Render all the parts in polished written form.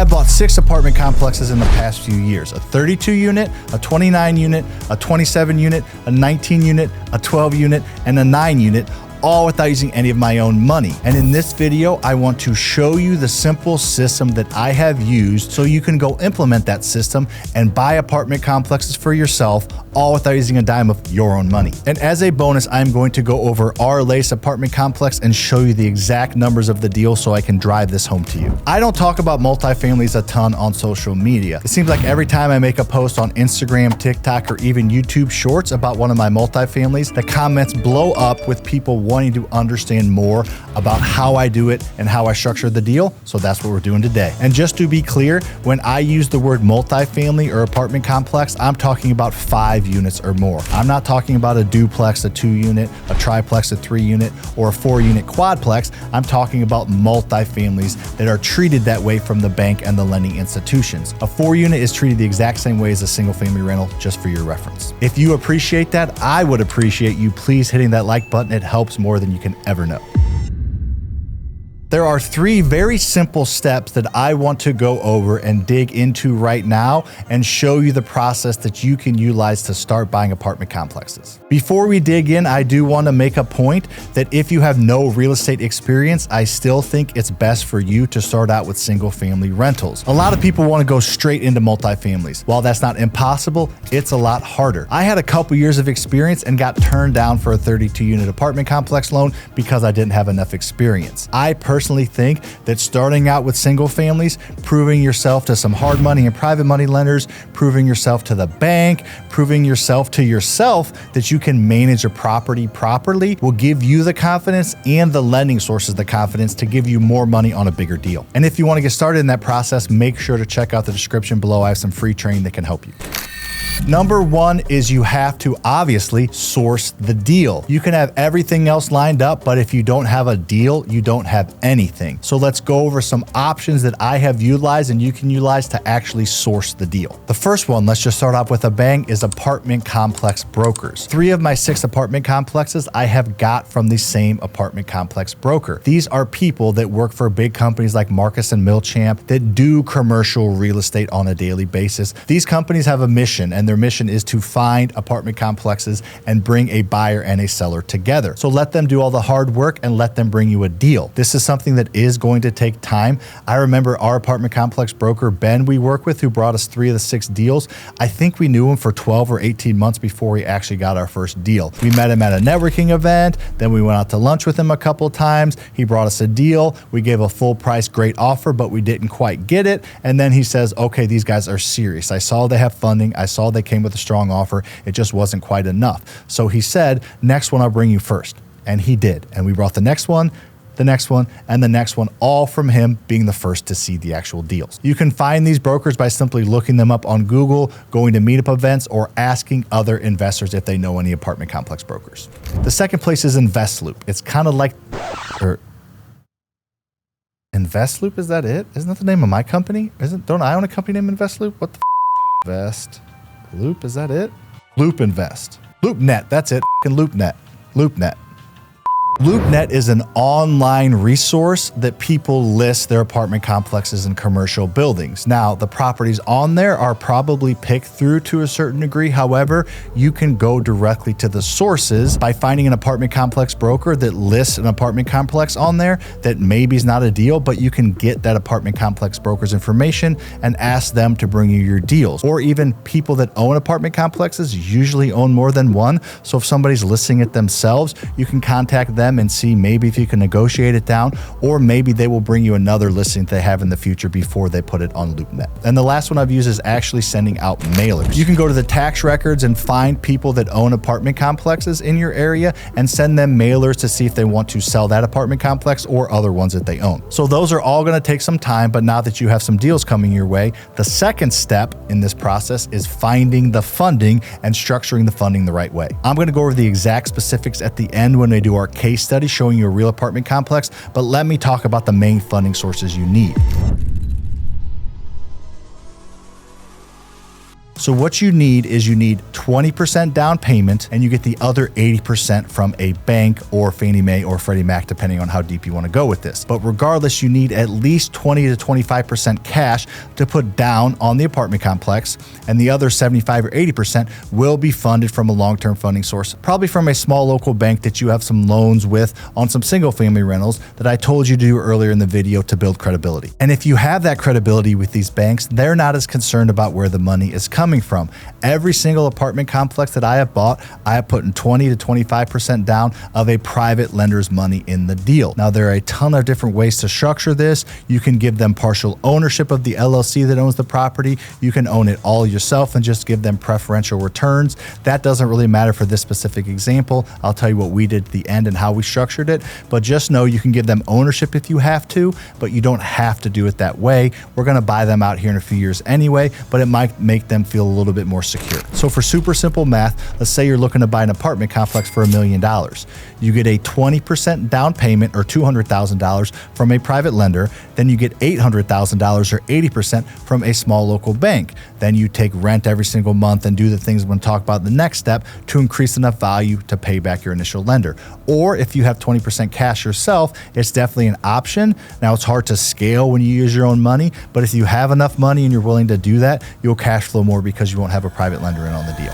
have bought 6 apartment complexes in the past few years: a 32 unit, a 29 unit, a 27 unit, a 19 unit, a 12 unit, and a 9 unit, all without using any of my own money. And in this video, I want to show you the simple system that I have used so you can go implement that system and buy apartment complexes for yourself, all without using a dime of your own money. And as a bonus, I'm going to go over our latest apartment complex and show you the exact numbers of the deal so I can drive this home to you. I don't talk about multifamilies a ton on social media. It seems like every time I make a post on Instagram, TikTok, or even YouTube Shorts about one of my multifamilies, the comments blow up with people wanting to understand more about how I do it and how I structure the deal. So that's what we're doing today. And just to be clear, when I use the word multifamily or apartment complex, I'm talking about 5 units or more. I'm not talking about a duplex, a 2 unit, a triplex, a 3 unit, or a 4 unit quadplex. I'm talking about multifamilies that are treated that way from the bank and the lending institutions. A 4 unit is treated the exact same way as a single family rental, just for your reference. If you appreciate that, I would appreciate you please hitting that like button. It helps more than you can ever know. There are 3 very simple steps that I want to go over and dig into right now and show you the process that you can utilize to start buying apartment complexes. Before we dig in, I do want to make a point that if you have no real estate experience, I still think it's best for you to start out with single family rentals. A lot of people want to go straight into multifamilies. While that's not impossible, it's a lot harder. I had a couple years of experience and got turned down for a 32 unit apartment complex loan because I didn't have enough experience. I personally think that starting out with single families, proving yourself to some hard money and private money lenders, proving yourself to the bank, proving yourself to yourself that you can manage a property properly will give you the confidence and the lending sources the confidence to give you more money on a bigger deal. And if you want to get started in that process, make sure to check out the description below. I have some free training that can help you. Number 1 is you have to obviously source the deal. You can have everything else lined up, but if you don't have a deal, you don't have anything. So let's go over some options that I have utilized and you can utilize to actually source the deal. The first one, let's just start off with a bang, is apartment complex brokers. 3 of my 6 apartment complexes I have got from the same apartment complex broker. These are people that work for big companies like Marcus and Milchamp that do commercial real estate on a daily basis. These companies have a mission, and their mission is to find apartment complexes and bring a buyer and a seller together. So let them do all the hard work and let them bring you a deal. This is something that is going to take time. I remember our apartment complex broker, Ben, we work with, who brought us 3 of the 6 deals. I think we knew him for 12 or 18 months before we actually got our first deal. We met him at a networking event. Then we went out to lunch with him a couple of times. He brought us a deal. We gave a full price, great offer, but we didn't quite get it. And then he says, okay, these guys are serious. I saw they have funding. I saw they came with a strong offer. It just wasn't quite enough. So he said, next one, I'll bring you first. And he did. And we brought the next one, the next one, and the next one, all from him being the first to see the actual deals. You can find these brokers by simply looking them up on Google, going to meetup events, or asking other investors if they know any apartment complex brokers. The second place is InvestLoop. It's kind of like, InvestLoop, is that it? Isn't that the name of my company? Don't I own a company named InvestLoop? What the InvestLoop, is that it? Loop Invest. LoopNet, that's it. LoopNet. LoopNet. LoopNet is an online resource that people list their apartment complexes and commercial buildings. Now, the properties on there are probably picked through to a certain degree. However, you can go directly to the sources by finding an apartment complex broker that lists an apartment complex on there that maybe is not a deal, but you can get that apartment complex broker's information and ask them to bring you your deals. Or even people that own apartment complexes usually own more than one. So if somebody's listing it themselves, you can contact them and see maybe if you can negotiate it down, or maybe they will bring you another listing they have in the future before they put it on LoopNet. And the last one I've used is actually sending out mailers. You can go to the tax records and find people that own apartment complexes in your area and send them mailers to see if they want to sell that apartment complex or other ones that they own. So those are all going to take some time, but now that you have some deals coming your way, the second step in this process is finding the funding and structuring the funding the right way. I'm going to go over the exact specifics at the end when we do our case study showing you a real apartment complex, but let me talk about the main funding sources you need. So what you need is you need 20% down payment, and you get the other 80% from a bank or Fannie Mae or Freddie Mac, depending on how deep you want to go with this. But regardless, you need at least 20 to 25% cash to put down on the apartment complex, and the other 75 or 80% will be funded from a long-term funding source, probably from a small local bank that you have some loans with on some single family rentals that I told you to do earlier in the video to build credibility. And if you have that credibility with these banks, they're not as concerned about where the money is coming from. Every single apartment complex that I have bought, I have put in 20 to 25% down of a private lender's money in the deal. Now, there are a ton of different ways to structure this. You can give them partial ownership of the LLC that owns the property. You can own it all yourself and just give them preferential returns. That doesn't really matter for this specific example. I'll tell you what we did at the end and how we structured it, but just know you can give them ownership if you have to, but you don't have to do it that way. We're going to buy them out here in a few years anyway, but it might make them feel a little bit more secure. So for super simple math, let's say you're looking to buy an apartment complex for $1 million. You get a 20% down payment or $200,000 from a private lender. Then you get $800,000 or 80% from a small local bank. Then you take rent every single month and do the things we're going to talk about in the next step to increase enough value to pay back your initial lender. Or if you have 20% cash yourself, it's definitely an option. Now, it's hard to scale when you use your own money, but if you have enough money and you're willing to do that, you'll cash flow more because you won't have a private lender in on the deal.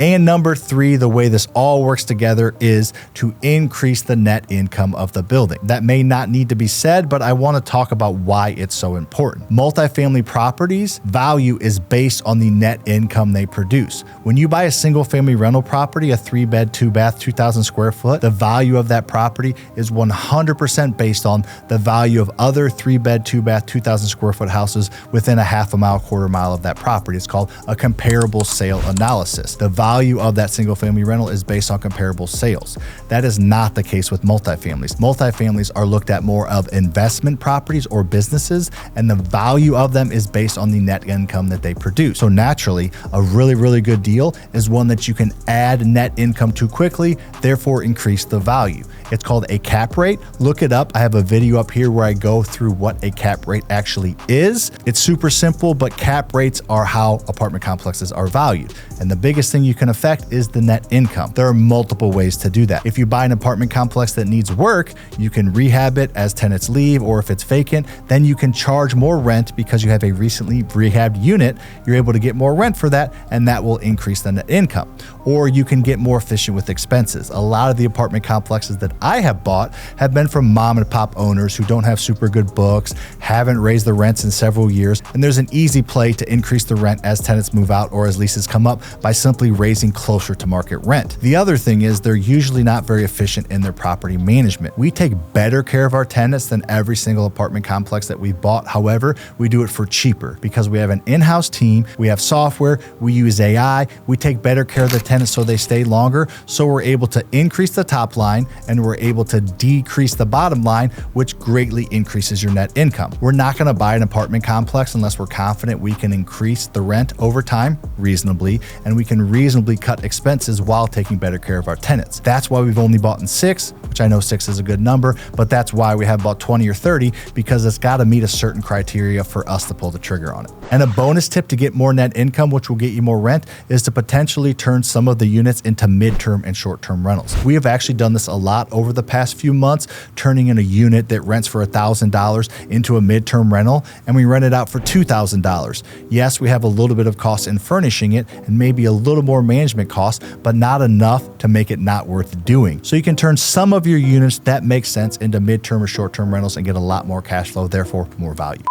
And number three, the way this all works together is to increase the net income of the building. That may not need to be said, but I want to talk about why it's so important. Multifamily properties value is based on the net income they produce. When you buy a single family rental property, a 3-bed, 2-bath, 2,000 square foot, the value of that property is 100% based on the value of other 3-bed, 2-bath, 2,000 square foot houses within a half a mile, quarter mile of that property. It's called a comparable sale analysis. The value of that single family rental is based on comparable sales. That is not the case with multifamilies. Multifamilies are looked at more of investment properties or businesses, and the value of them is based on the net income that they produce. So naturally, a really, really good deal is one that you can add net income to quickly, therefore increase the value. It's called a cap rate. Look it up. I have a video up here where I go through what a cap rate actually is. It's super simple, but cap rates are how apartment complexes are valued. And the biggest thing you can affect is the net income. There are multiple ways to do that. If you buy an apartment complex that needs work, you can rehab it as tenants leave, or if it's vacant, then you can charge more rent because you have a recently rehabbed unit. You're able to get more rent for that, and that will increase the net income. Or you can get more efficient with expenses. A lot of the apartment complexes that I have bought have been from mom and pop owners who don't have super good books, haven't raised the rents in several years, and there's an easy play to increase the rent as tenants move out or as leases come up by simply raising closer to market rent. The other thing is they're usually not very efficient in their property management. We take better care of our tenants than every single apartment complex that we've bought. However, we do it for cheaper because we have an in-house team, we have software, we use AI, we take better care of the tenants so they stay longer, so we're able to increase the top line and we're able to decrease the bottom line, which greatly increases your net income. We're not going to buy an apartment complex unless we're confident we can increase the rent over time reasonably, and we can reasonably cut expenses while taking better care of our tenants. That's why we've only bought in 6, which I know 6 is a good number, but that's why we have about 20 or 30, because it's got to meet a certain criteria for us to pull the trigger on it. And a bonus tip to get more net income, which will get you more rent, is to potentially turn some of the units into midterm and short-term rentals. We have actually done this a lot over the past few months, turning in a unit that rents for $1,000 into a midterm rental, and we rent it out for $2,000. Yes, we have a little bit of cost in furnishing it and maybe a little more management cost, but not enough to make it not worth doing. So you can turn some of your units that make sense into midterm or short-term rentals and get a lot more cash flow, therefore more value.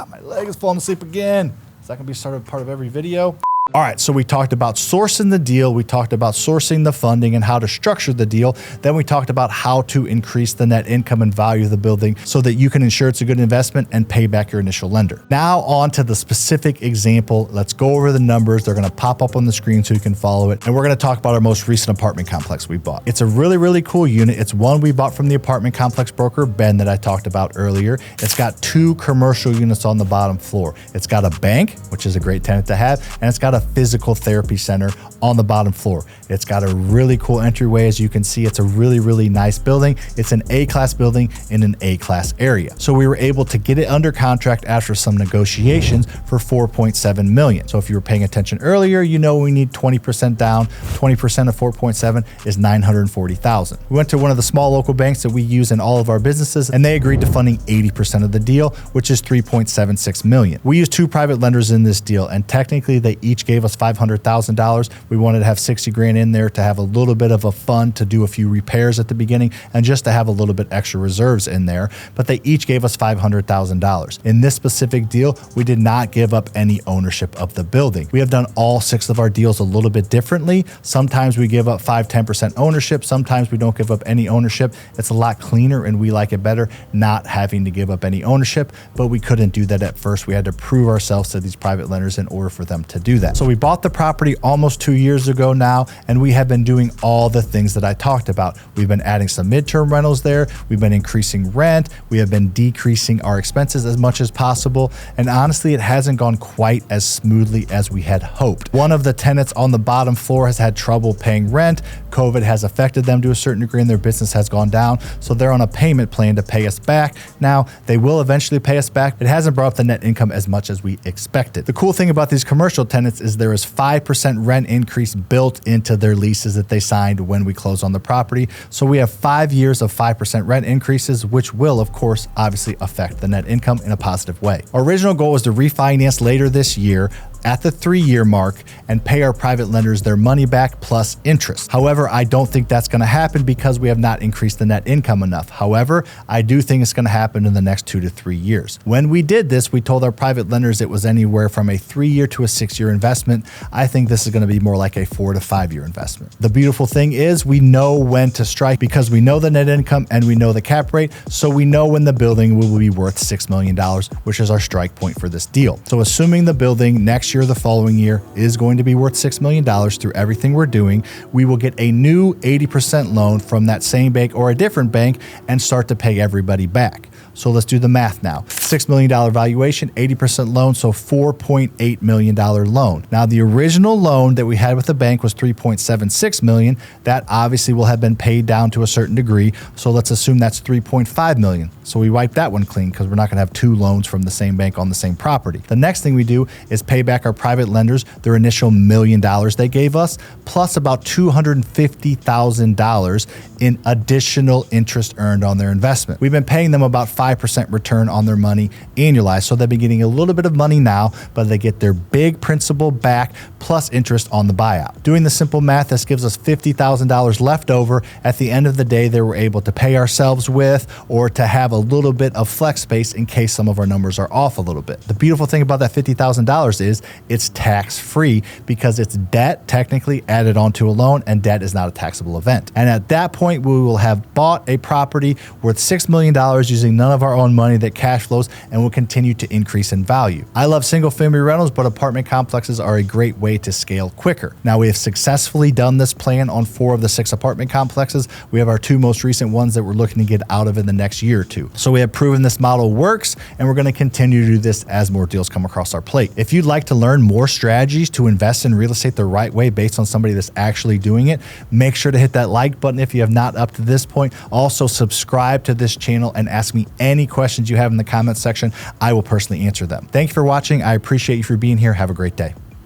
My leg is falling asleep again. Is that gonna be part of every video? All right, so we talked about sourcing the deal, we talked about sourcing the funding and how to structure the deal. Then we talked about how to increase the net income and value of the building so that you can ensure it's a good investment and pay back your initial lender. Now on to the specific example. Let's go over the numbers. They're gonna pop up on the screen so you can follow it. And we're gonna talk about our most recent apartment complex we bought. It's a really, really cool unit. It's one we bought from the apartment complex broker, Ben, that I talked about earlier. It's got 2 commercial units on the bottom floor. It's got a bank, which is a great tenant to have, and it's got a physical therapy center on the bottom floor. It's got a really cool entryway. As you can see, it's a really, really nice building. It's an A-class building in an A-class area. So we were able to get it under contract after some negotiations for $4.7 million. So if you were paying attention earlier, you know we need 20% down. 20% of 4.7 is $940,000. We went to one of the small local banks that we use in all of our businesses, and they agreed to funding 80% of the deal, which is $3.76 million. We used 2 private lenders in this deal, and technically they each gave us $500,000. We wanted to have 60 grand in there to have a little bit of a fund to do a few repairs at the beginning and just to have a little bit extra reserves in there, but they each gave us $500,000. In this specific deal, we did not give up any ownership of the building. We have done all 6 of our deals a little bit differently. Sometimes we give up 5-10% ownership. Sometimes we don't give up any ownership. It's a lot cleaner and we like it better not having to give up any ownership, but we couldn't do that at first. We had to prove ourselves to these private lenders in order for them to do that. So we bought the property almost 2 years ago now, and we have been doing all the things that I talked about. We've been adding some midterm rentals there. We've been increasing rent. We have been decreasing our expenses as much as possible. And honestly, it hasn't gone quite as smoothly as we had hoped. One of the tenants on the bottom floor has had trouble paying rent. COVID has affected them to a certain degree and their business has gone down. So they're on a payment plan to pay us back. Now, they will eventually pay us back. It hasn't brought up the net income as much as we expected. The cool thing about these commercial tenants is there is 5% rent increase built into their leases that they signed when we close on the property. So we have 5 years of 5% rent increases, which will, of course, obviously affect the net income in a positive way. Our original goal was to refinance later this year at the 3-year mark and pay our private lenders their money back plus interest. However, I don't think that's going to happen because we have not increased the net income enough. However, I do think it's going to happen in the next 2 to 3 years. When we did this, we told our private lenders it was anywhere from a 3-year to a 6-year investment. I think this is going to be more like a 4 to 5-year investment. The beautiful thing is we know when to strike because we know the net income and we know the cap rate. So we know when the building will be worth $6 million, which is our strike point for this deal. So assuming the building next year, the following year is going to be worth $6 million through everything we're doing, we will get a new 80% loan from that same bank or a different bank and start to pay everybody back. So let's do the math now. $6 million valuation, 80% loan, so $4.8 million loan. Now, the original loan that we had with the bank was $3.76 million. That obviously will have been paid down to a certain degree. So let's assume that's $3.5 million. So we wipe that one clean because we're not gonna have 2 loans from the same bank on the same property. The next thing we do is pay back our private lenders their initial $1 million they gave us, plus about $250,000 in additional interest earned on their investment. We've been paying them about 5% return on their money annualized. So they've been getting a little bit of money now, but they get their big principal back plus interest on the buyout. Doing the simple math, this gives us $50,000 left over at the end of the day that we're able to pay ourselves with or to have a little bit of flex space in case some of our numbers are off a little bit. The beautiful thing about that $50,000 is it's tax-free because it's debt technically added onto a loan, and debt is not a taxable event. And at that point, we will have bought a property worth $6 million using none of our own money that cash flows and will continue to increase in value. I love single family rentals, but apartment complexes are a great way to scale quicker. Now, we have successfully done this plan on 4 of the 6 apartment complexes. We have our 2 most recent ones that we're looking to get out of in the next year or 2. So we have proven this model works, and we're going to continue to do this as more deals come across our plate. If you'd like to learn more strategies to invest in real estate the right way based on somebody that's actually doing it, make sure to hit that like button if you have not up to this point. Also, subscribe to this channel and ask me any questions you have in the comment section. I will personally answer them. Thank you for watching. I appreciate you for being here. Have a great day.